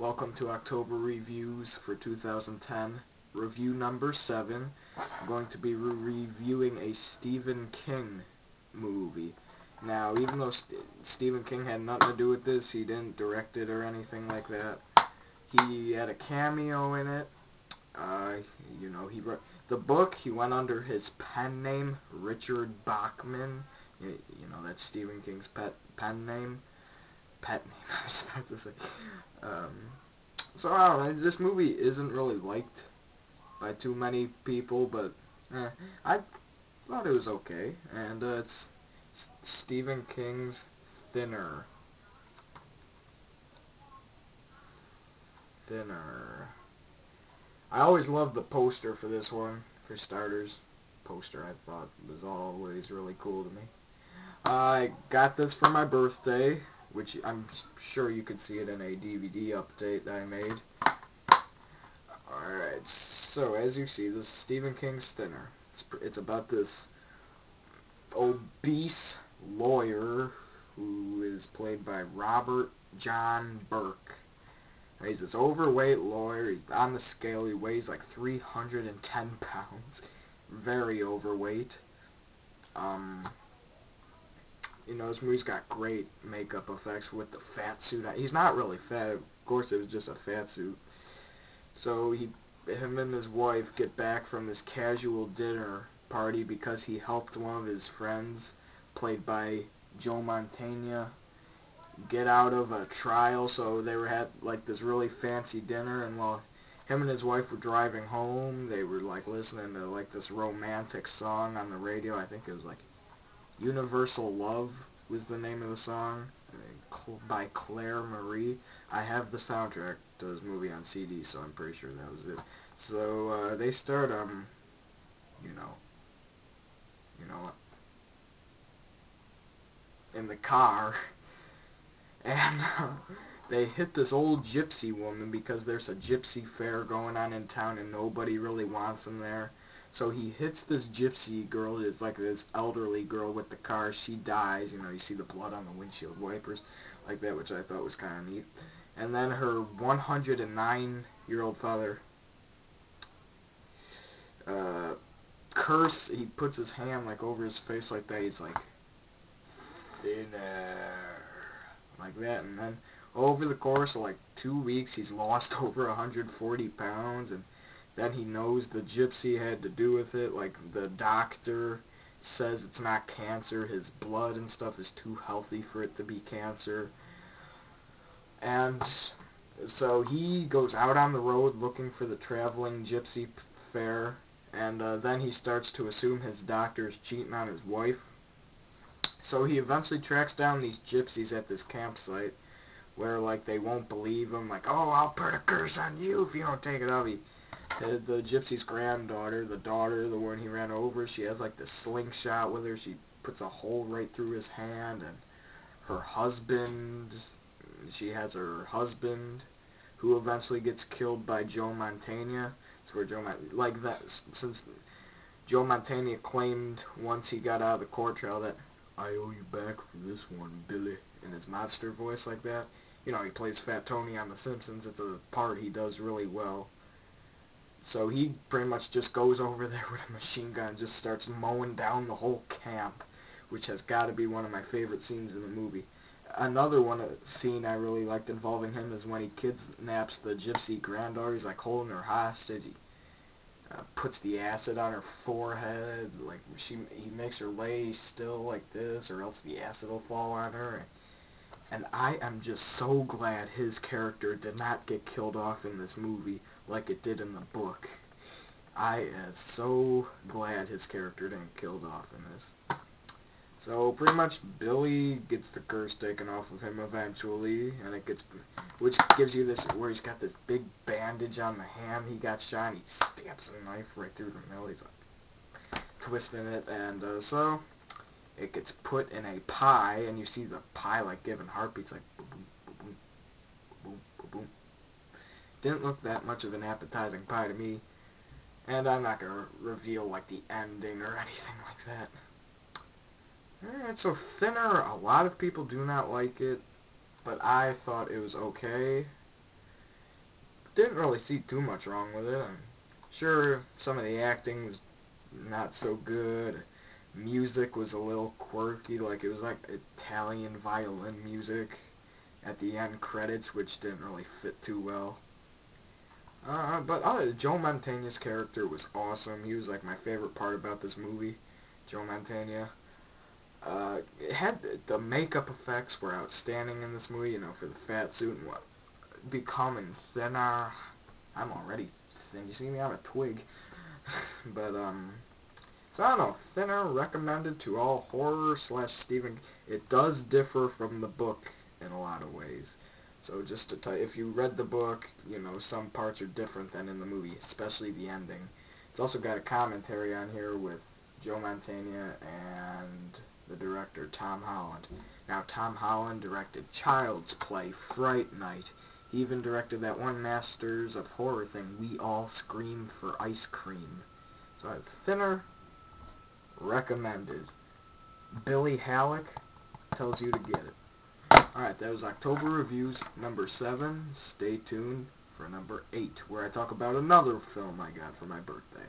Welcome to October Reviews for 2010. Review number 7. I'm going to be reviewing a Stephen King movie. Now, even though Stephen King had nothing to do with this, he didn't direct it or anything like that. He had a cameo in it. He wrote the book. He went under his pen name, Richard Bachman. That's Stephen King's pen name. I was about to say. So I don't know. This movie isn't really liked by too many people, but I thought it was okay. And it's Stephen King's Thinner. I always loved the poster for this one. For starters, poster I thought was always really cool to me. I got this for my birthday, which I'm sure you could see it in a DVD update that I made. Alright, so as you see, this is Stephen King's Thinner. It's about this obese lawyer who is played by Robert John Burk. He's this overweight lawyer. He's on the scale. He weighs like 310 pounds. Very overweight. This movie's got great makeup effects with the fat suit. He's not really fat. Of course, it was just a fat suit. So him and his wife get back from this casual dinner party because he helped one of his friends, played by Joe Mantegna, get out of a trial. So they had like this really fancy dinner, and while him and his wife were driving home, they were like listening to like this romantic song on the radio. I think it was like Universal Love was the name of the song, by Claire Marie. I have the soundtrack to this movie on CD, so I'm pretty sure that was it. So they start in the car, and they hit this old gypsy woman because there's a gypsy fair going on in town and nobody really wants them there. So he hits this gypsy girl. It's like this elderly girl with the car. She dies. You see the blood on the windshield wipers like that, which I thought was kind of neat. And then her 109-year-old father he puts his hand like over his face like that. He's like, thinner, like that. And then over the course of like 2 weeks, he's lost over 140 pounds. And then he knows the gypsy had to do with it. Like, the doctor says it's not cancer. His blood and stuff is too healthy for it to be cancer. And so he goes out on the road looking for the traveling gypsy fair. And then he starts to assume his doctor's cheating on his wife. So he eventually tracks down these gypsies at this campsite where, like, they won't believe him. Like, oh, I'll put a curse on you if you don't take it off. The gypsy's granddaughter, the one he ran over, she has like this slingshot with her. She puts a hole right through his hand. And her husband, she has her husband, who eventually gets killed by Joe Mantegna. It's where since Joe Mantegna claimed once he got out of the court trial that I owe you back for this one, Billy, in his mobster voice like that. He plays Fat Tony on The Simpsons. It's a part he does really well. So he pretty much just goes over there with a machine gun and just starts mowing down the whole camp, which has got to be one of my favorite scenes in the movie. Another scene I really liked involving him is when he kidnaps the gypsy granddaughter. He's like holding her hostage. He puts the acid on her forehead. Like he makes her lay still like this, or else the acid will fall on her. And I am just so glad his character did not get killed off in this movie like it did in the book. I am so glad his character didn't get killed off in this. So pretty much Billy gets the curse taken off of him eventually, and which gives you this where he's got this big bandage on the hand he got shot, and he stabs a knife right through the middle. He's like twisting it, and so it gets put in a pie, and you see the pie like giving heartbeats, like boom, boom, boom, boom, boom, boom. Didn't look that much of an appetizing pie to me, and I'm not gonna reveal like the ending or anything like that. Alright, so Thinner, a lot of people do not like it, but I thought it was okay. didn't really see too much wrong with it. I'm sure some of the acting was not so good. Music was a little quirky, like it was like Italian violin music at the end credits, which didn't really fit too well. But Joe Mantegna's character was awesome. He was like my favorite part about this movie, Joe Mantegna. It had the makeup effects were outstanding in this movie. You know, for the fat suit and what becoming thinner. I'm already thin. You see me? I'm a twig. But so I don't know. Thinner recommended to all horror / Stephen. It does differ from the book in a lot of ways. So just to tell you, if you read the book, you know, some parts are different than in the movie, especially the ending. It's also got a commentary on here with Joe Mantegna and the director Tom Holland. Now, Tom Holland directed Child's Play, Fright Night. He even directed that one Masters of Horror thing, We All Scream for Ice Cream. So thinner, recommended. Billy Halleck tells you to get it. Alright, that was October Reviews number 7. Stay tuned for number 8, where I talk about another film I got for my birthday.